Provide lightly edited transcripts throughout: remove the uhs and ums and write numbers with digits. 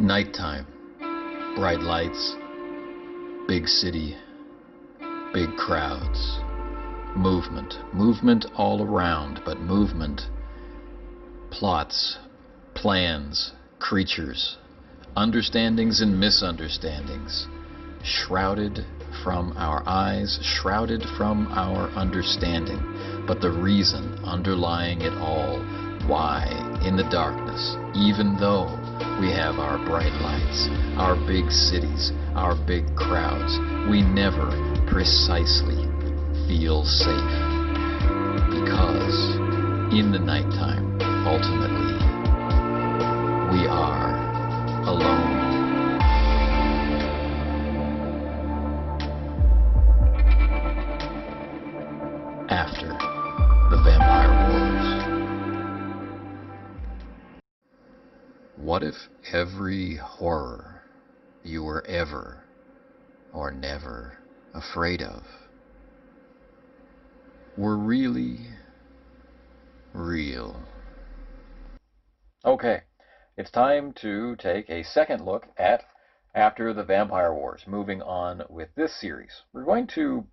Nighttime, bright lights, big city, big crowds, movement all around, but movement, plots, plans, creatures, understandings and misunderstandings, shrouded from our eyes, shrouded from our understanding, but the reason underlying it all, why in the darkness, even though we have our bright lights, our big cities, our big crowds, we never precisely feel safe, because in the nighttime, ultimately, we are alone. After the Vampire Wars. What if every horror you were ever or never afraid of were really real? Okay, it's time to take a second look at After the Vampire Wars. Moving on with this series, we're going to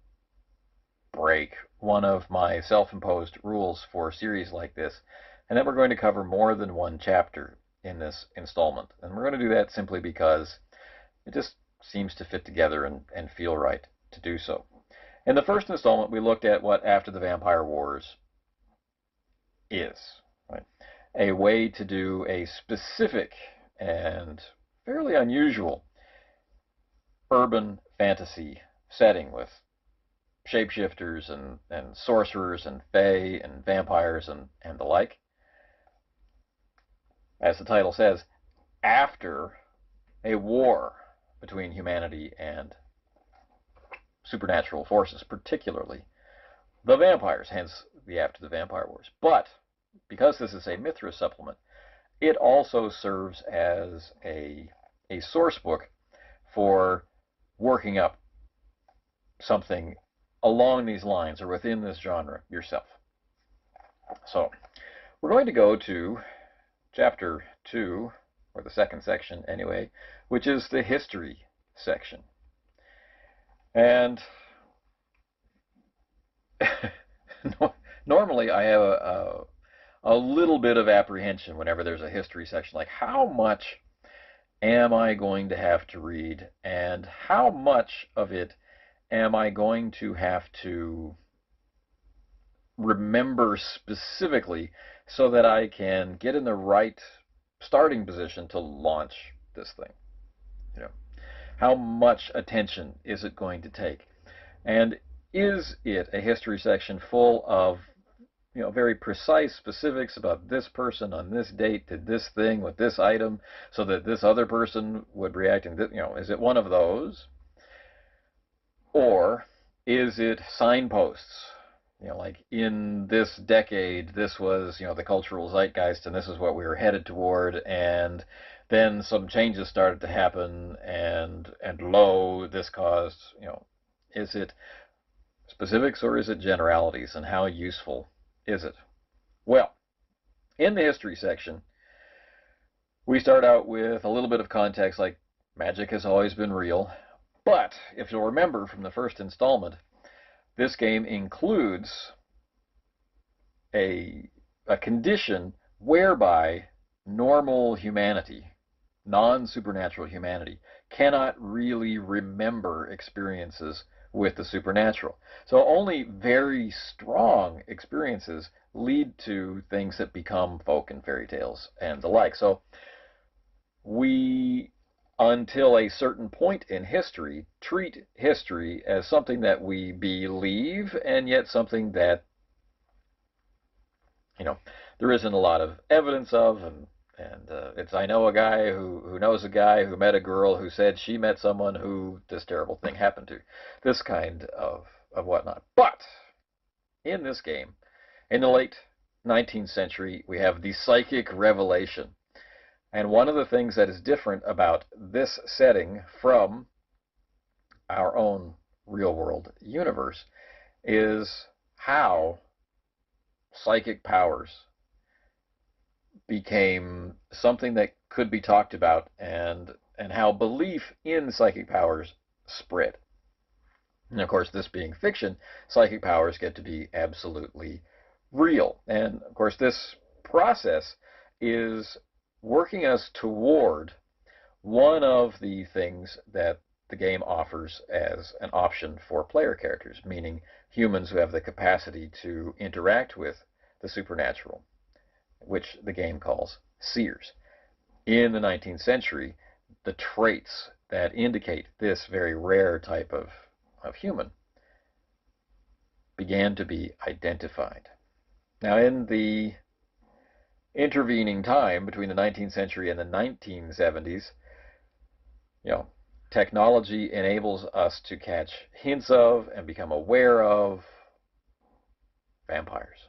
break one of my self-imposed rules for a series like this, and then we're going to cover more than one chapter in this installment. And we're going to do that simply because it just seems to fit together and feel right to do so. In the first installment, we looked at what After the Vampire Wars is, right? A way to do a specific and fairly unusual urban fantasy setting with shapeshifters and sorcerers and fae and vampires and the like. As the title says, after a war between humanity and supernatural forces, particularly the vampires, hence the After the Vampire Wars. But because this is a Mythras supplement, it also serves as a source book for working up something along these lines or within this genre yourself. So we're going to go to Chapter 2, or the second section anyway, which is the history section. And normally I have a little bit of apprehension whenever there's a history section, like how much am I going to have to read, and how much of it am I going to have to remember specifically so that I can get in the right starting position to launch this thing. You know, how much attention is it going to take? And is it a history section full of, you know, very precise specifics about this person on this date did this thing with this item so that this other person would react in this, you know, is it one of those? Or is it signposts? You know, like in this decade, this was, you know, the cultural zeitgeist, and this is what we were headed toward, and then some changes started to happen, and lo, this caused, you know, is it specifics or is it generalities, and how useful is it? Well, in the history section, we start out with a little bit of context, like magic has always been real, but if you'll remember from the first installment, this game includes a condition whereby normal humanity, non-supernatural humanity, cannot really remember experiences with the supernatural. So only very strong experiences lead to things that become folk and fairy tales and the like. So we, until a certain point in history, treat history as something that we believe, and yet something that, you know, there isn't a lot of evidence of, and it's, I know a guy who knows a guy who met a girl who said she met someone who this terrible thing happened to. This kind of whatnot. But in this game, in the late 19th century, we have the psychic revelation. And one of the things that is different about this setting from our own real-world universe is how psychic powers became something that could be talked about, and how belief in psychic powers spread. And of course, this being fiction, psychic powers get to be absolutely real. And of course, this process is working us toward one of the things that the game offers as an option for player characters, meaning humans who have the capacity to interact with the supernatural, which the game calls seers. In the 19th century, the traits that indicate this very rare type of human began to be identified. Now, in the intervening time between the 19th century and the 1970s, technology enables us to catch hints of and become aware of vampires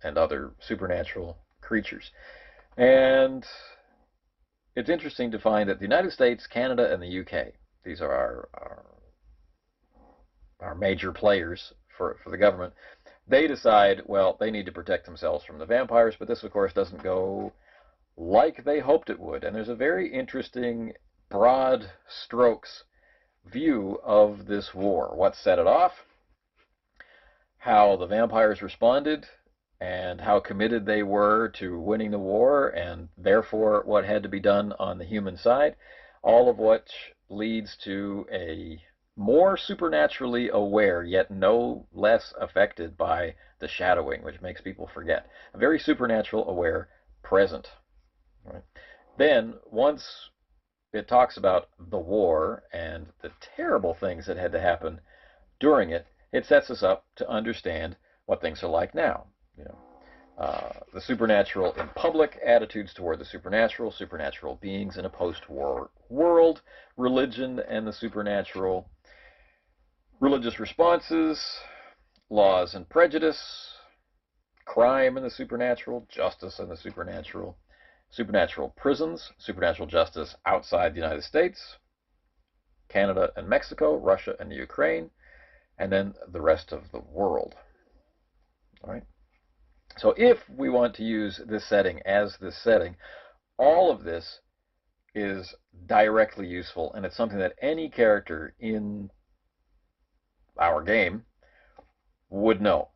and other supernatural creatures. And it's interesting to find that the United States, Canada, and the UK, these are our major players for the government, they decide, well, they need to protect themselves from the vampires, but this, of course, doesn't go like they hoped it would. And there's a very interesting, broad strokes view of this war. What set it off, how the vampires responded, and how committed they were to winning the war, and therefore what had to be done on the human side, all of which leads to a more supernaturally aware, yet no less affected by the shadowing, which makes people forget. A very supernatural aware present. Right? Then, once it talks about the war and the terrible things that had to happen during it, it sets us up to understand what things are like now. The supernatural in public, attitudes toward the supernatural, supernatural beings in a post-war world, religion and the supernatural, religious responses, laws and prejudice, crime and the supernatural, justice and the supernatural, supernatural prisons, supernatural justice outside the United States, Canada and Mexico, Russia and the Ukraine, and then the rest of the world. All right. So if we want to use this setting as this setting, all of this is directly useful, and it's something that any character in our game would know,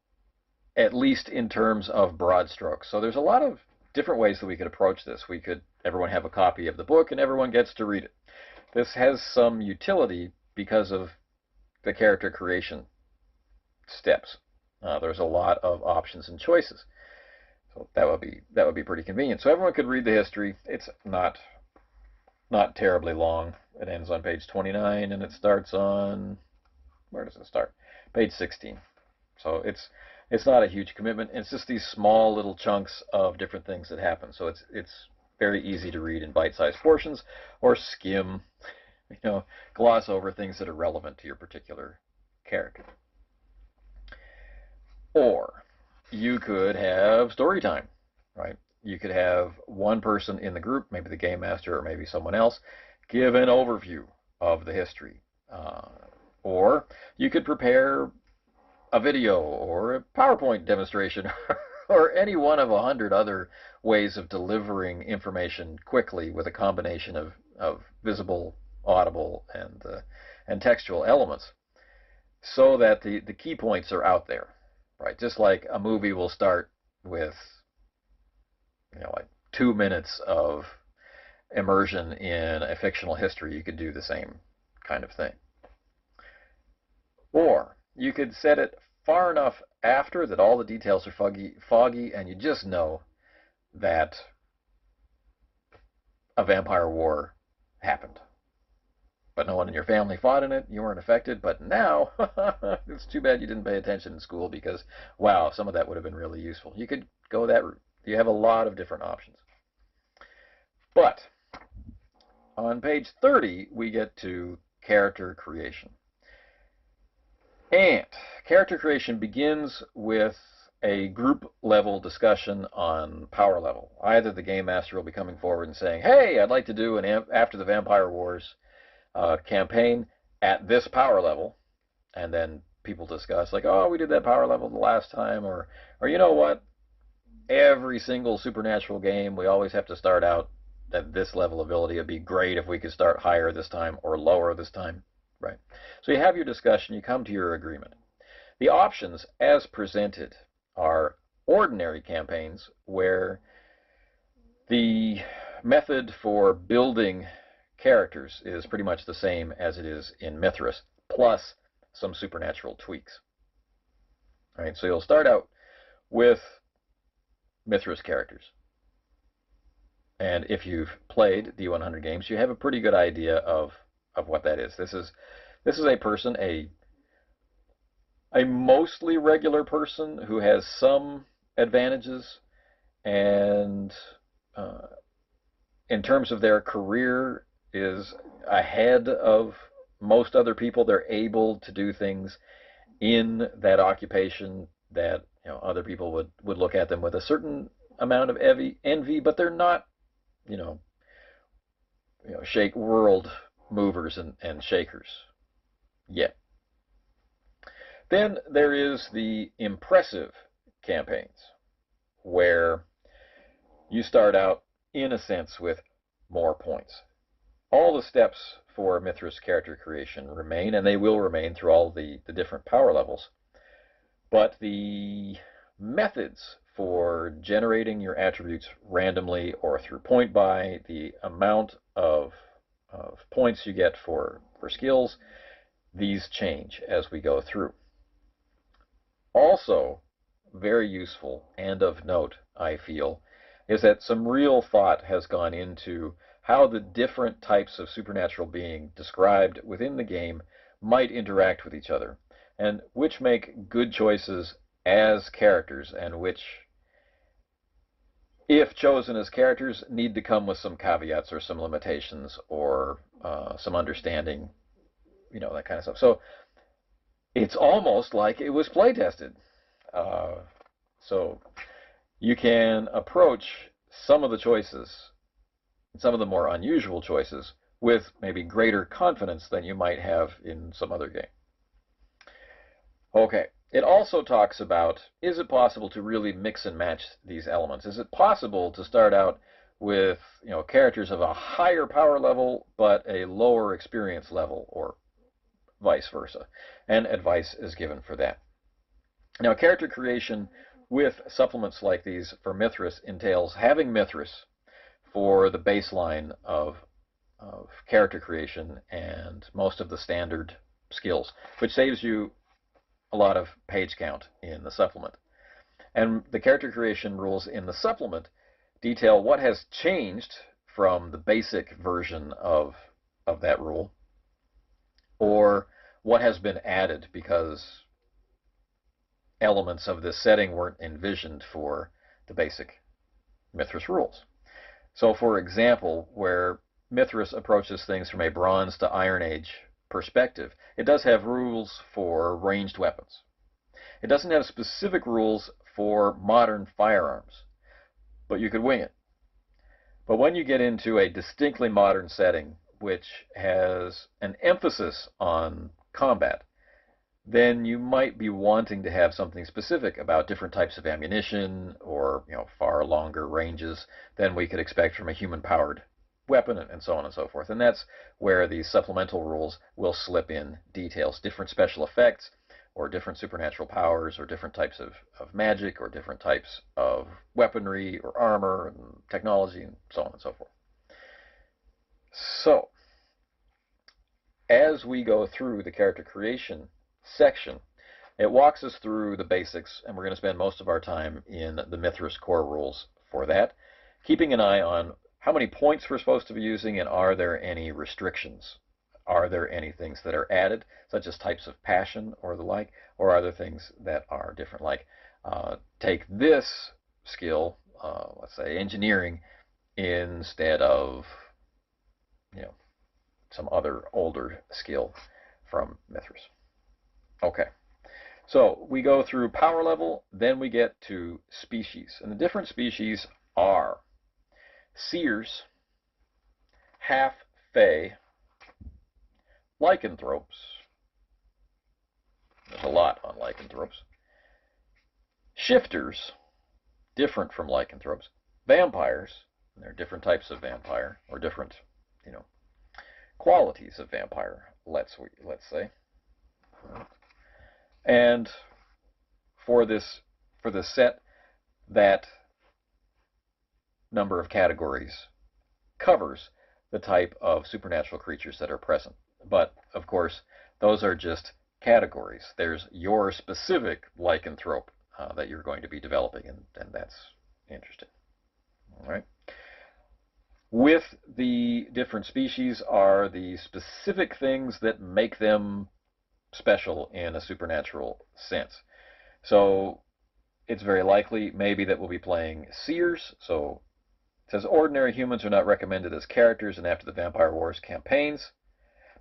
at least in terms of broad strokes. So there's a lot of different ways that we could approach this. Everyone have a copy of the book, and everyone gets to read it. This has some utility because of the character creation steps. There's a lot of options and choices, so that would be pretty convenient. So everyone could read the history. It's not terribly long. It ends on page 29, and it starts on, where does it start? Page 16. So it's not a huge commitment. It's just these small little chunks of different things that happen. So it's very easy to read in bite-sized portions, or skim, gloss over things that are relevant to your particular character. Or you could have story time, right? You could have one person in the group, maybe the game master or maybe someone else, give an overview of the history. Or you could prepare a video or a PowerPoint demonstration or any one of 100 other ways of delivering information quickly with a combination of visible, audible, and textual elements, so that the key points are out there. Right, just like a movie will start with, like 2 minutes of immersion in a fictional history, you could do the same kind of thing. Or you could set it far enough after that all the details are foggy, and you just know that a vampire war happened. But no one in your family fought in it, you weren't affected, but now, it's too bad you didn't pay attention in school, because, wow, some of that would have been really useful. You could go that route. You have a lot of different options. But on page 30, we get to character creation. And character creation begins with a group-level discussion on power level. Either the game master will be coming forward and saying, hey, I'd like to do an After the Vampire Wars campaign at this power level, and then people discuss, like, oh, we did that power level the last time, or you know what, every single supernatural game we always have to start out at this level of ability. It'd be great if we could start higher this time or lower this time, right? So you have your discussion, you come to your agreement. The options as presented are ordinary campaigns where the method for building characters is pretty much the same as it is in Mythras, plus some supernatural tweaks. All right, so you'll start out with Mythras characters. And if you've played the 100 games, you have a pretty good idea of what that is. This is a person, a mostly regular person who has some advantages, and in terms of their career is ahead of most other people. They're able to do things in that occupation that other people would look at them with a certain amount of envy, but they're not shake world movers and shakers yet. Then there is the impressive campaigns, where you start out, in a sense, with more points. All the steps for Mythras character creation remain, and they will remain through all the different power levels. But the methods for generating your attributes randomly or through point buy, the amount of points you get for skills, these change as we go through. Also, very useful and of note, I feel, is that some real thought has gone into how the different types of supernatural being described within the game might interact with each other, and which make good choices as characters, and which, if chosen as characters, need to come with some caveats or some limitations or some understanding, that kind of stuff. So it's almost like it was play tested. So you can approach some of the choices, some of the more unusual choices, with maybe greater confidence than you might have in some other game. Okay, it also talks about, is it possible to really mix and match these elements? Is it possible to start out with characters of a higher power level but a lower experience level, or vice versa? And advice is given for that. Now, character creation with supplements like these for Mythras entails having Mythras for the baseline of character creation and most of the standard skills, which saves you a lot of page count in the supplement. And the character creation rules in the supplement detail what has changed from the basic version of that rule, or what has been added because elements of this setting weren't envisioned for the basic Mythras rules. So, for example, where Mythras approaches things from a Bronze to Iron Age perspective, it does have rules for ranged weapons. It doesn't have specific rules for modern firearms, but you could wing it. But when you get into a distinctly modern setting, which has an emphasis on combat, then you might be wanting to have something specific about different types of ammunition, or far longer ranges than we could expect from a human-powered weapon, and so on and so forth. And that's where these supplemental rules will slip in details, different special effects, or different supernatural powers, or different types of magic, or different types of weaponry, or armor, and technology, and so on and so forth. So, as we go through the character creation section, it walks us through the basics, and we're going to spend most of our time in the Mythras core rules for that, keeping an eye on how many points we're supposed to be using, and are there any restrictions? Are there any things that are added, such as types of passion or the like, or are there things that are different, like take this skill, let's say engineering, instead of some other older skill from Mythras. Okay, so we go through power level, then we get to species. And the different species are seers, half-fae, lycanthropes. There's a lot on lycanthropes. Shifters, different from lycanthropes. Vampires, There are different types of vampire, or different, you know, qualities of vampire, let's say. And for this set, that number of categories covers the type of supernatural creatures that are present. But of course, those are just categories. There's your specific lycanthrope that you're going to be developing, and that's interesting. All right. With the different species are the specific things that make them special in a supernatural sense. So it's very likely maybe that we'll be playing seers. So it says ordinary humans are not recommended as characters in After the Vampire Wars campaigns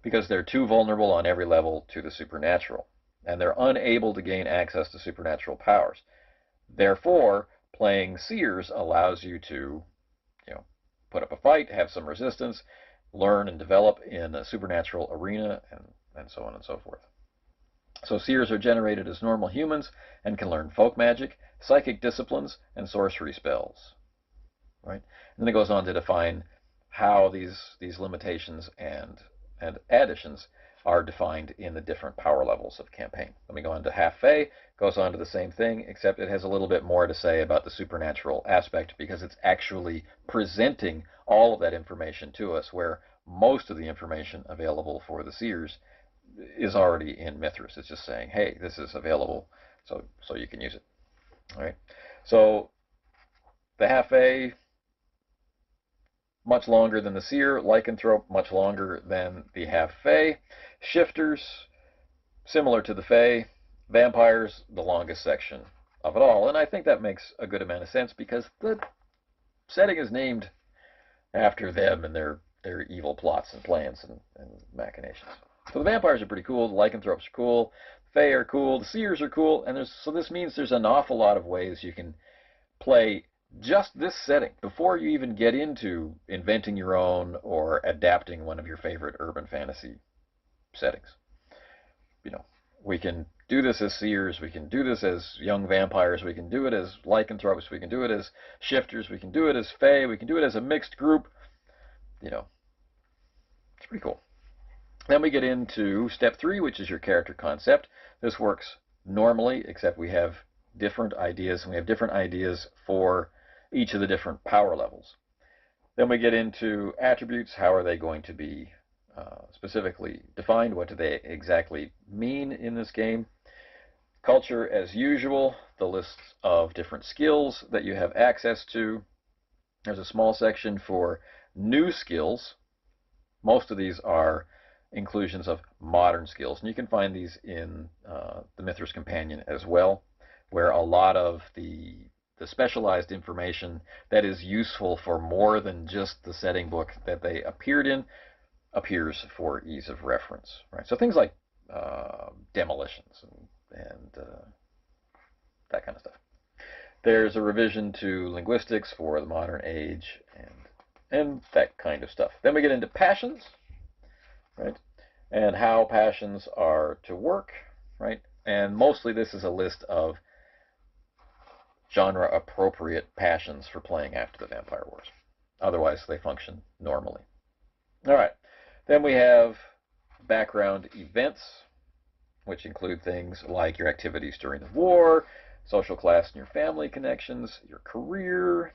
because they're too vulnerable on every level to the supernatural, and they're unable to gain access to supernatural powers. Therefore, playing seers allows you to, put up a fight, have some resistance, learn and develop in a supernatural arena, and so on and so forth. So seers are generated as normal humans and can learn folk magic, psychic disciplines, and sorcery spells. Right? And then it goes on to define how these limitations and additions are defined in the different power levels of campaign. Let me go on to Half Fae, goes on to the same thing, except it has a little bit more to say about the supernatural aspect because it's actually presenting all of that information to us, where most of the information available for the seers is already in Mythras. It's just saying, hey, this is available, so you can use it. All right. So the Half Fae, much longer than the seer. Lycanthrope, much longer than the Half Fae. Shifters, similar to the Fae. Vampires, the longest section of it all. And I think that makes a good amount of sense because the setting is named after them and their evil plots and plans and machinations. So the vampires are pretty cool. The lycanthropes are cool. The Fae are cool. The seers are cool. And so this means there's an awful lot of ways you can play just this setting before you even get into inventing your own or adapting one of your favorite urban fantasy settings. We can do this as seers, we can do this as young vampires, we can do it as lycanthropes, we can do it as shifters, we can do it as fae, we can do it as a mixed group. It's pretty cool. Then we get into step 3, which is your character concept. This works normally, except we have different ideas, and we have different ideas for each of the different power levels. Then we get into attributes. How are they going to be specifically defined? What do they exactly mean in this game? Culture, as usual, the lists of different skills that you have access to. There's a small section for new skills. Most of these are inclusions of modern skills, and you can find these in the Mythras Companion as well, where a lot of the specialized information that is useful for more than just the setting book that they appeared in appears for ease of reference. Right? So things like demolitions and that kind of stuff. There's a revision to linguistics for the modern age and that kind of stuff. Then we get into passions, right? And how passions are to work, right? And mostly this is a list of genre-appropriate passions for playing After the Vampire Wars. Otherwise, they function normally. All right. Then we have background events, which include things like your activities during the war, social class and your family connections, your career.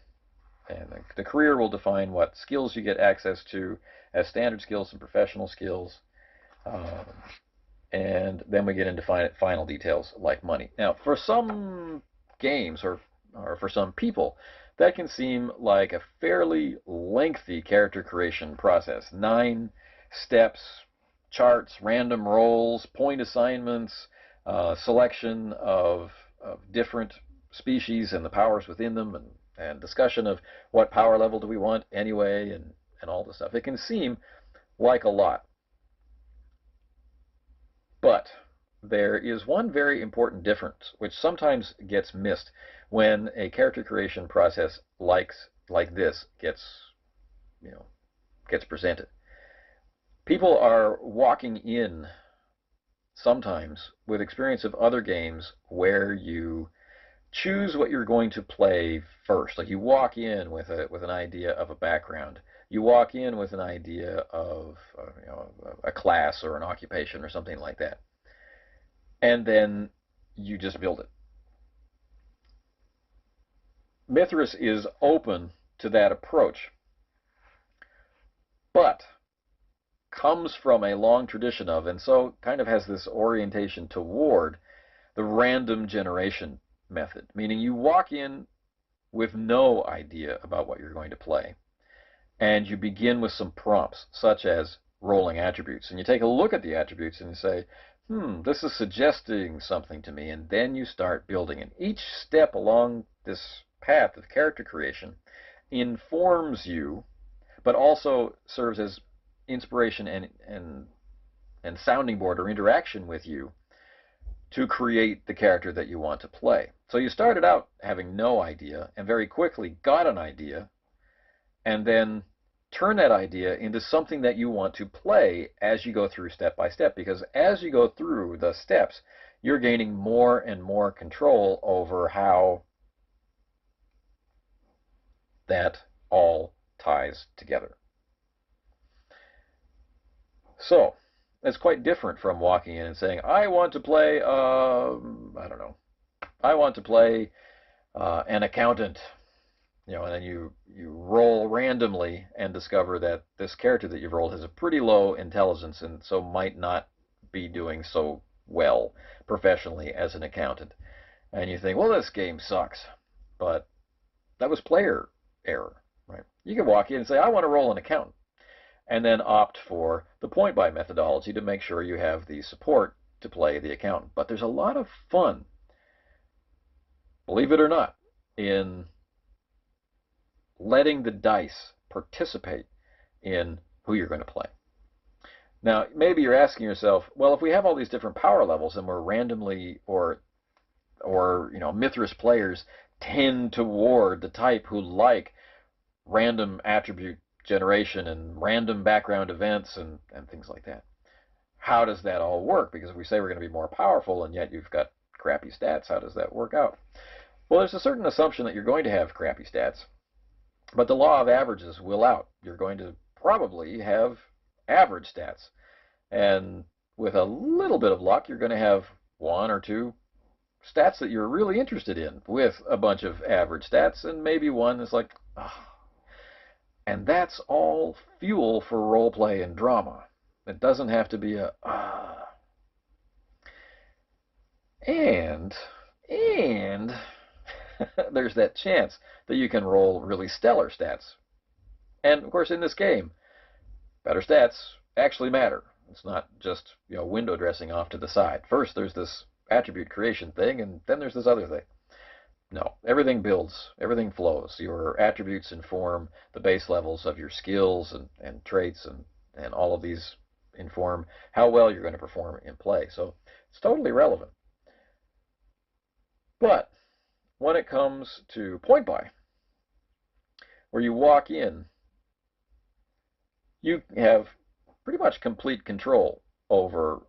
And the career will define what skills you get access to as standard skills and professional skills. And then we get into final details like money. Now, for some games or for some people, that can seem like a fairly lengthy character creation process. 9 steps, charts, random rolls, point assignments, selection of different species and the powers within them, and discussion of what power level do we want anyway, and all this stuff. It can seem like a lot. But there is one very important difference, which sometimes gets missed when a character creation process like this gets presented. People are walking in sometimes with experience of other games where you choose what you're going to play first. Like you walk in with an idea of a background. You walk in with an idea of a class or an occupation or something like that, and then you just build it. Mythras is open to that approach, but comes from a long tradition of, and so kind of has this orientation toward the random generation method, meaning you walk in with no idea about what you're going to play, and you begin with some prompts, such as rolling attributes, and you take a look at the attributes and you say, this is suggesting something to me, and then you start building. And each step along this path of character creation informs you, but also serves as inspiration and sounding board or interaction with you to create the character that you want to play. So you started out having no idea and very quickly got an idea, and then turn that idea into something that you want to play as you go through step by step, because as you go through the steps, you're gaining more and more control over how that all ties together. So it's quite different from walking in and saying, I want to play, I don't know, I want to play an accountant. And then you roll randomly and discover that this character that you've rolled has a pretty low intelligence and so might not be doing so well professionally as an accountant. And you think, well, this game sucks. But that was player error, right? You can walk in and say, I want to roll an accountant, and then opt for the point-buy methodology to make sure you have the support to play the accountant. But there's a lot of fun, believe it or not, in letting the dice participate in who you're going to play. Now, maybe you're asking yourself, well, if we have all these different power levels and we're randomly or Mythras players tend toward the type who like random attribute generation and random background events and things like that. How does that all work? Because if we say we're going to be more powerful and yet you've got crappy stats, how does that work out? Well, there's a certain assumption that you're going to have crappy stats, but the law of averages will out. You're going to probably have average stats. And with a little bit of luck, you're going to have one or two stats that you're really interested in with a bunch of average stats, and maybe one that's like, And that's all fuel for role play and drama. It doesn't have to be a And there's that chance that you can roll really stellar stats. And of course, in this game, better stats actually matter. It's not just window dressing off to the side. First, there's this attribute creation thing, and then there's this other thing. No, everything builds, everything flows. Your attributes inform the base levels of your skills and traits, and all of these inform how well you're going to perform in play. So it's totally relevant. But when it comes to point buy, where you walk in, you have pretty much complete control over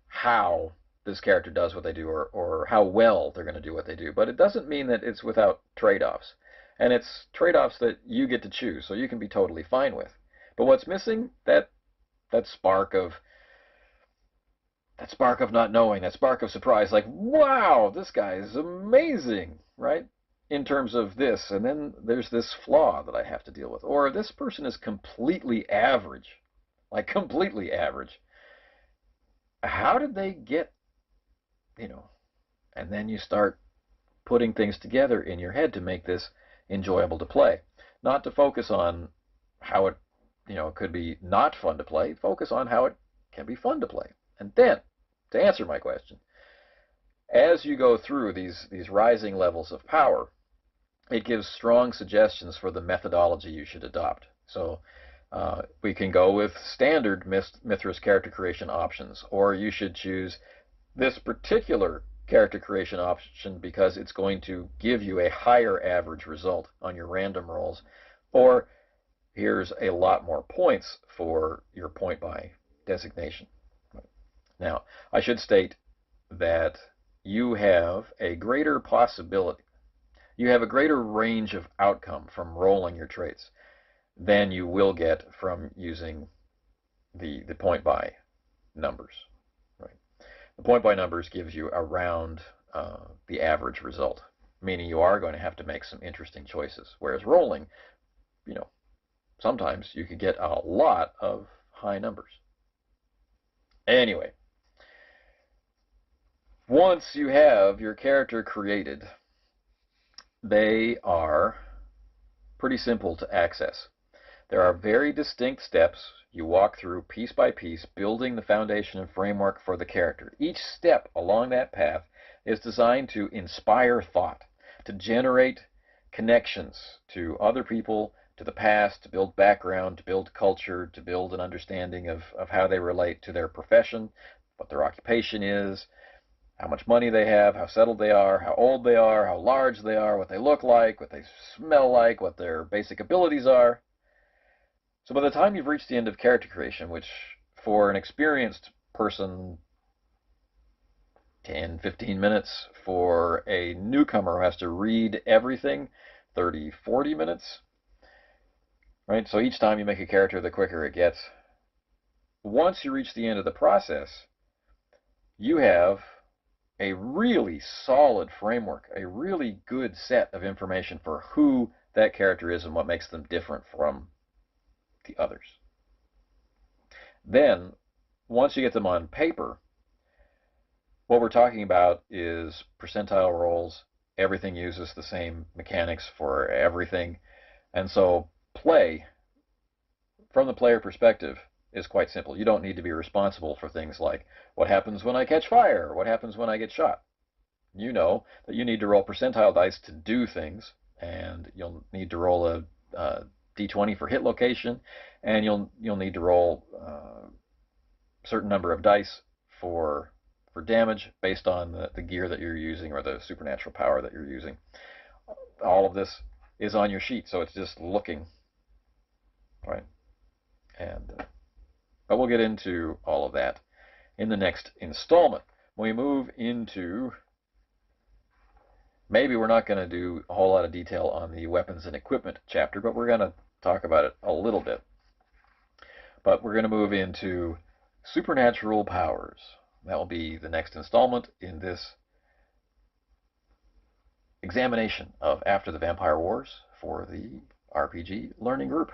how this character does what they do, or how well they're going to do what they do. But it doesn't mean that it's without trade-offs. And it's trade-offs that you get to choose, so you can be totally fine with. But what's missing? That spark of not knowing, that spark of surprise, like, wow, this guy is amazing, right? In terms of this, and then there's this flaw that I have to deal with. Or this person is completely average, like completely average. How did they get, and then you start putting things together in your head to make this enjoyable to play. Not to focus on how it, could be not fun to play. Focus on how it can be fun to play. And then, to answer my question, as you go through these rising levels of power, it gives strong suggestions for the methodology you should adopt. So we can go with standard Mythras character creation options, or you should choose this particular character creation option because it's going to give you a higher average result on your random rolls, or here's a lot more points for your point buy designation. Now, I should state that you have a greater possibility. You have a greater range of outcome from rolling your traits than you will get from using the point buy numbers. Right? The point buy numbers gives you around the average result, meaning you are going to have to make some interesting choices. Whereas rolling, you know, sometimes you could get a lot of high numbers. Anyway, once you have your character created, they are pretty simple to access. There are very distinct steps you walk through piece by piece, building the foundation and framework for the character. Each step along that path is designed to inspire thought, to generate connections to other people, to the past, to build background, to build culture, to build an understanding of how they relate to their profession, what their occupation is, how much money they have, how settled they are, how old they are, how large they are, what they look like, what they smell like, what their basic abilities are. So by the time you've reached the end of character creation, which for an experienced person, 10, 15 minutes, for a newcomer who has to read everything, 30, 40 minutes, right? So each time you make a character, the quicker it gets. Once you reach the end of the process, you have a really solid framework, a really good set of information for who that character is and what makes them different from the others. Then, once you get them on paper, what we're talking about is percentile rolls. Everything uses the same mechanics for everything. And so play, from the player perspective, is quite simple. You don't need to be responsible for things like what happens when I catch fire, or what happens when I get shot. You know that you need to roll percentile dice to do things, and you'll need to roll a d20 for hit location, and you'll need to roll a certain number of dice for damage based on the gear that you're using or the supernatural power that you're using. All of this is on your sheet, so it's just looking, right? And but we'll get into all of that in the next installment. When we move into, maybe we're not going to do a whole lot of detail on the weapons and equipment chapter, but we're going to talk about it a little bit. But we're going to move into supernatural powers. That will be the next installment in this examination of After the Vampire Wars for the RPG Learning Group.